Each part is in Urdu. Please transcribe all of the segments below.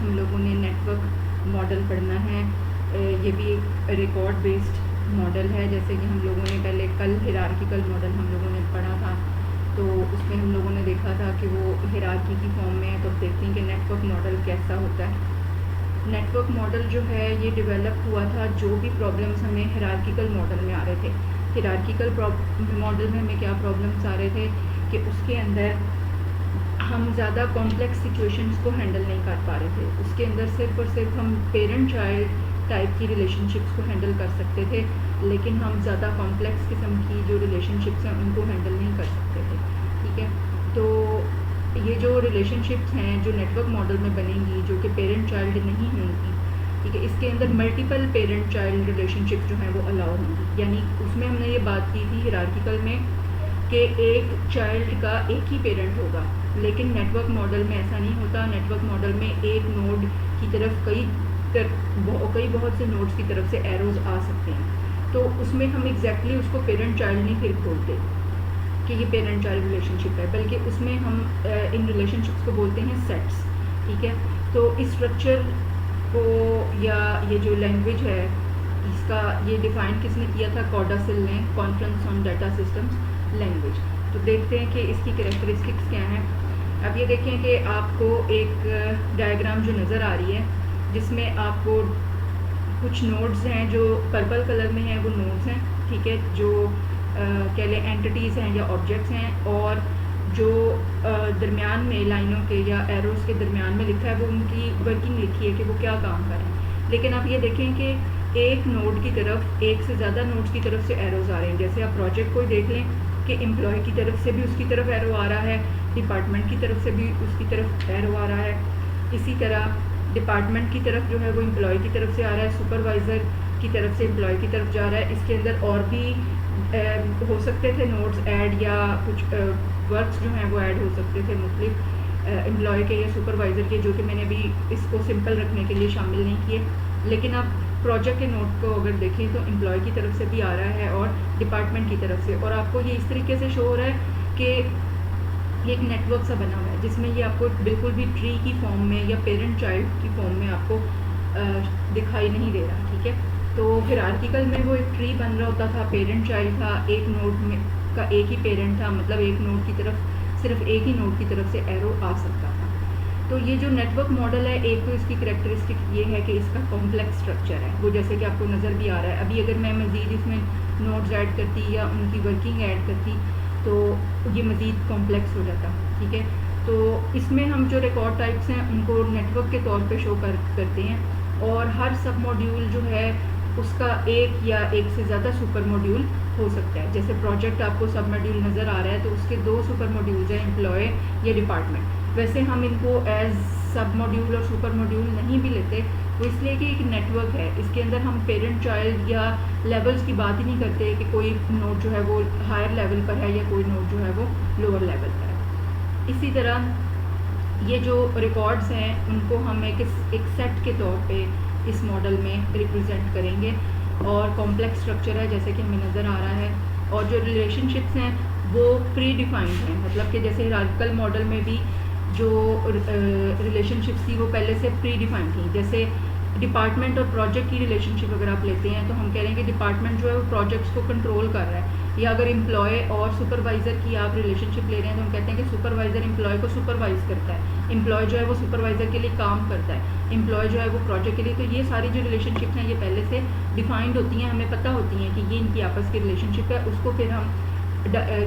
ہم لوگوں نے نیٹ ورک ماڈل پڑھنا ہے. یہ بھی ایک ریکارڈ بیسڈ ماڈل ہے. جیسے کہ ہم لوگوں نے پہلے کل ہیرارکیکل ماڈل ہم لوگوں نے پڑھا تھا, تو اس میں ہم لوگوں نے دیکھا تھا کہ وہ ہیرارکی کی فارم میں ہے. تو دیکھتے ہیں کہ نیٹ ورک ماڈل کیسا ہوتا ہے. نیٹ ورک ماڈل جو ہے یہ ڈیولپ ہوا تھا, جو بھی پرابلمس ہمیں ہیرارکیکل ماڈل میں آ رہے تھے. ہیرارکیکل ماڈل میں ہمیں کیا پرابلمس آ رہے تھے کہ اس کے اندر ہم زیادہ کمپلیکس سچویشنز کو ہینڈل نہیں کر پا رہے تھے. اس کے اندر صرف اور صرف ہم پیرنٹ چائلڈ ٹائپ کی ریلیشن شپس کو ہینڈل کر سکتے تھے, لیکن ہم زیادہ کمپلیکس قسم کی جو ریلیشن شپس ہیں ان کو ہینڈل نہیں کر سکتے تھے. ٹھیک ہے, تو یہ جو ریلیشن شپس ہیں جو نیٹ ورک ماڈل میں بنیں گی, جو کہ پیرنٹ چائلڈ نہیں ہوں گی, ٹھیک ہے, اس کے اندر ملٹیپل پیرنٹ چائلڈ ریلیشن شپ جو ہیں وہ الاؤ ہوں گی. یعنی اس میں ہم نے یہ بات کی تھی ہیرارکیکل میں کہ ایک چائلڈ کا ایک ہی پیرنٹ ہوگا, لیکن نیٹ ورک ماڈل میں ایسا نہیں ہوتا. نیٹ ورک ماڈل میں ایک نوڈ کی طرف کئی بہت سے نوڈس کی طرف سے ایروز آ سکتے ہیں. تو اس میں ہم ایگزیکٹلی اس کو پیرنٹ چائلڈ نہیں پھر بولتے کہ یہ پیرنٹ چائلڈ ریلیشن شپ ہے, بلکہ اس میں ہم ان ریلیشن شپس کو بولتے ہیں سیٹس. ٹھیک ہے, تو اس اسٹرکچر کو یا یہ جو لینگویج ہے اس کا یہ ڈیفائن کس نے کیا تھا؟ کوڈاسل نے, conference on data systems language. تو دیکھتے ہیں کہ اس کی کریکٹرسٹکس کیا ہیں. اب یہ دیکھیں کہ آپ کو ایک ڈائیگرام جو نظر آ رہی ہے جس میں آپ کو کچھ نوڈز ہیں جو پرپل کلر میں ہیں, وہ نوڈز ہیں. ٹھیک ہے, جو کہہ لیں اینٹیز ہیں یا آبجیکٹس ہیں, اور جو درمیان میں لائنوں کے یا ایروز کے درمیان میں لکھا ہے وہ ان کی ورکنگ لکھی ہے کہ وہ کیا کام کریں. لیکن آپ یہ دیکھیں کہ ایک نوڈ کی طرف ایک سے زیادہ نوڈز کی طرف سے ایروز آ رہے ہیں. جیسے آپ پروجیکٹ کو دیکھ لیں کہ امپلائی کی طرف سے بھی اس کی طرف ایرو آ رہا ہے, ڈپارٹمنٹ کی طرف سے بھی اس کی طرف ایرو آ رہا ہے. اسی طرح ڈپارٹمنٹ کی طرف جو ہے وہ امپلائی کی طرف سے آ رہا ہے, سپروائزر کی طرف سے امپلائی کی طرف جا رہا ہے. اس کے اندر اور بھی ہو سکتے تھے نوٹس ایڈ, یا کچھ ورکس جو ہیں وہ ایڈ ہو سکتے تھے مختلف امپلائی کے یا سپروائزر کے, جو کہ میں نے ابھی اس کو سمپل رکھنے کے لیے شامل نہیں کیے. لیکن اب پروجیکٹ کے نوٹ کو اگر دیکھیں تو امپلائی کی طرف سے بھی آ رہا ہے اور ڈپارٹمنٹ کی طرف سے, اور آپ کو یہ اس طریقے سے شو ہو رہا ہے کہ یہ ایک نیٹ ورک سا بنا ہوا ہے جس میں یہ آپ کو بالکل بھی ٹری کی فارم میں یا پیرنٹ چائلڈ کی فارم میں آپ کو دکھائی نہیں دے رہا. ٹھیک ہے, تو ہیرارکیکل میں وہ ایک ٹری بن رہا ہوتا تھا, پیرنٹ چائلڈ تھا, ایک نوڈ میں کا ایک ہی پیرنٹ تھا, مطلب ایک نوڈ کی طرف صرف ایک ہی نوڈ کی طرف سے ایرو آ سکتا تھا. تو یہ جو نیٹ ورک ماڈل ہے, ایک تو اس کی کریکٹرسٹک یہ ہے کہ اس کا کمپلیکس اسٹرکچر ہے, وہ جیسے کہ آپ کو نظر بھی آ رہا ہے. ابھی اگر میں مزید اس میں نوڈز ایڈ کرتی یا ان کی ورکنگ ایڈ کرتی تو یہ مزید کمپلیکس ہو جاتا. ٹھیک ہے, تو اس میں ہم جو ریکارڈ ٹائپس ہیں ان کو نیٹ ورک کے طور پہ شو کرتے ہیں, اور ہر سب ماڈیول جو ہے اس کا ایک یا ایک سے زیادہ سپر ماڈیول ہو سکتا ہے. جیسے پروجیکٹ آپ کو سب ماڈیول نظر آ رہا ہے تو اس کے 2 سپر ماڈیولز ہیں, امپلائی یا ڈپارٹمنٹ. ویسے ہم ان کو ایز سب ماڈیول اور سپر ماڈیول نہیں بھی لیتے, وہ اس لیے کہ ایک نیٹ ورک ہے. اس کے اندر ہم پیرنٹ چائلڈ یا لیولز کی بات ہی نہیں کرتے کہ کوئی نوڈ جو ہے وہ ہائر لیول پر ہے یا کوئی نوڈ جو ہے وہ لوور لیول پر ہے. اسی طرح یہ جو ریکارڈز ہیں ان کو ہم ایک سیٹ کے طور پہ اس ماڈل میں ریپرزینٹ کریں گے, اور کمپلیکس اسٹرکچر ہے جیسے کہ ہمیں نظر آ رہا ہے. اور جو ریلیشن شپس ہیں وہ پری ڈیفائنڈ ہیں, مطلب کہ جیسے ہیرارکیکل ماڈل میں بھی جو ریلیشن شپس تھی وہ پہلے سے پری ڈیفائنڈ تھیں. جیسے ڈپارٹمنٹ اور پروجیکٹ کی ریلیشن شپ اگر آپ لیتے ہیں تو ہم کہہ رہے ہیں کہ ڈپارٹمنٹ جو ہے وہ پروجیکٹس کو کنٹرول کر رہا ہے. یا اگر امپلائی اور سپروائزر کی آپ ریلیشن شپ لے رہے ہیں تو ہم کہتے ہیں کہ سپروائزر امپلائی کو سپروائز کرتا ہے, امپلائی جو ہے وہ سپروائزر کے لیے کام کرتا ہے, امپلائی جو ہے وہ پروجیکٹ کے لیے. تو یہ ساری جو ریلیشن شپس ہیں یہ پہلے سے ڈیفائنڈ ہوتی ہیں, ہمیں پتہ ہوتی ہیں کہ یہ ان کی آپس کی ریلیشن شپ ہے. اس کو پھر ہم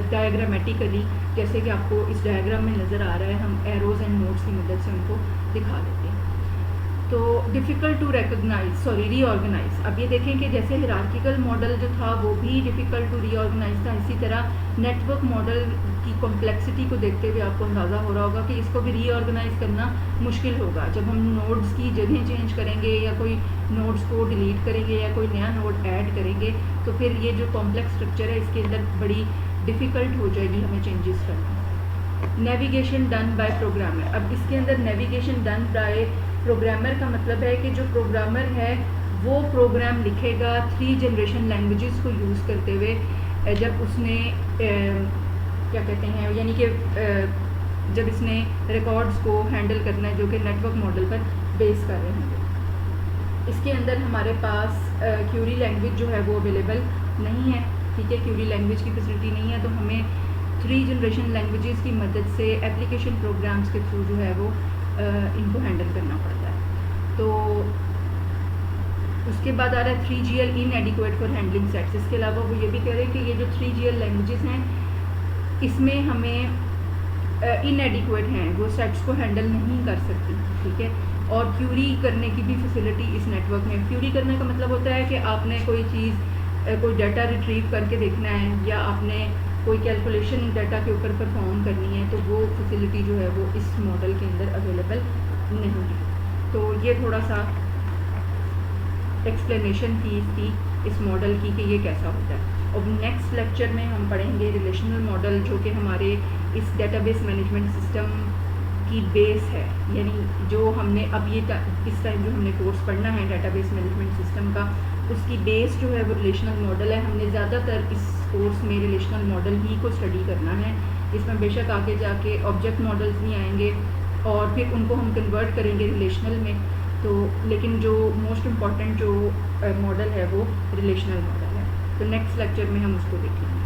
ڈائیگرامیٹیکلی, جیسے کہ آپ کو اس ڈائیگرام میں نظر آ رہا ہے, ہم ایروز اینڈ نوڈس کی مدد سے ان کو دکھا دیتے ہیں. تو ڈیفیکلٹ ٹو ری آرگنائز. اب یہ دیکھیں کہ جیسے ہیرارکیکل ماڈل جو تھا وہ بھی ڈیفیکلٹ ٹو ری آرگنائز تھا, اسی طرح نیٹ ورک ماڈل کی کمپلیکسٹی کو دیکھتے ہوئے آپ کو اندازہ ہو رہا ہوگا کہ اس کو بھی ری آرگنائز کرنا مشکل ہوگا. جب ہم نوڈز کی جگہیں چینج کریں گے یا کوئی نوڈز کو ڈیلیٹ کریں گے یا کوئی نیا نوڈ ایڈ کریں گے تو پھر یہ جو کمپلیکس اسٹرکچر ہے اس کے اندر بڑی ڈیفیکلٹ ہو جائے گی ہمیں چینجز کرنا. Navigation done by programmer. اب اس کے اندر نیویگیشن ڈن بائی پروگرامر کا مطلب ہے کہ جو پروگرامر ہے وہ پروگرام لکھے گا 3 جنریشن لینگویجز کو یوز کرتے ہوئے. جب اس نے کیا کہتے ہیں, یعنی کہ جب اس نے ریکارڈز کو ہینڈل کرنا ہے جو کہ نیٹ ورک ماڈل پر بیس کر رہے ہیں. اس کے اندر ہمارے پاس کیوری لینگویج جو ہے وہ اویلیبل نہیں ہے. ٹھیک ہے, کیوری لینگویج کی فیسلٹی نہیں ہے, تو ہمیں 3 جنریشن لینگویجز کی مدد سے اپلیکیشن پروگرامز کے تھرو جو ہے وہ ان کو ہینڈل کرنا پڑتا ہے. تو اس کے بعد آ رہا ہے 3GL inadequate for handling sets. اس کے علاوہ وہ یہ بھی کہہ رہے ہیں کہ یہ جو 3GL لینگویجز ہیں اس میں ہمیں ان ایڈیکویٹ ہیں, وہ سیٹس کو ہینڈل نہیں کر سکتی. ٹھیک ہے, اور کیوری کرنے کی بھی فیسلٹی اس نیٹ ورک میں. کیوری کرنے کا مطلب ہوتا ہے کہ آپ نے کوئی چیز کوئی ڈیٹا ریٹریو کر کے دیکھنا ہے, یا آپ نے کوئی کیلکولیشن ڈیٹا کے اوپر پرفارم کرنی ہے, تو وہ فیسلٹی جو ہے وہ اس ماڈل کے اندر اویلیبل نہیں ہے. تو یہ تھوڑا سا ایکسپلینیشن تھی اس ماڈل کی کہ یہ کیسا ہوتا ہے. اب نیکسٹ لیکچر میں ہم پڑھیں گے ریلیشنل ماڈل, جو کہ ہمارے اس ڈیٹا بیس مینجمنٹ سسٹم کی بیس ہے. یعنی جو ہم نے اب یہ اس ٹائم جو ہم نے کورس پڑھنا ہے ڈیٹا بیس مینجمنٹ سسٹم کا, اس کی بیس جو ہے وہ ریلیشنل ماڈل ہے. ہم نے زیادہ تر اس کورس میں ریلیشنل ماڈل ہی کو اسٹڈی کرنا ہے. اس میں بے شک آگے جا کے آبجیکٹ ماڈلز بھی آئیں گے اور پھر ان کو ہم کنورٹ کریں گے ریلیشنل میں. تو لیکن جو موسٹ امپورٹنٹ جو ماڈل ہے وہ ریلیشنل ماڈل ہے. تو نیکسٹ لیکچر میں ہم اس کو دیکھیں گے.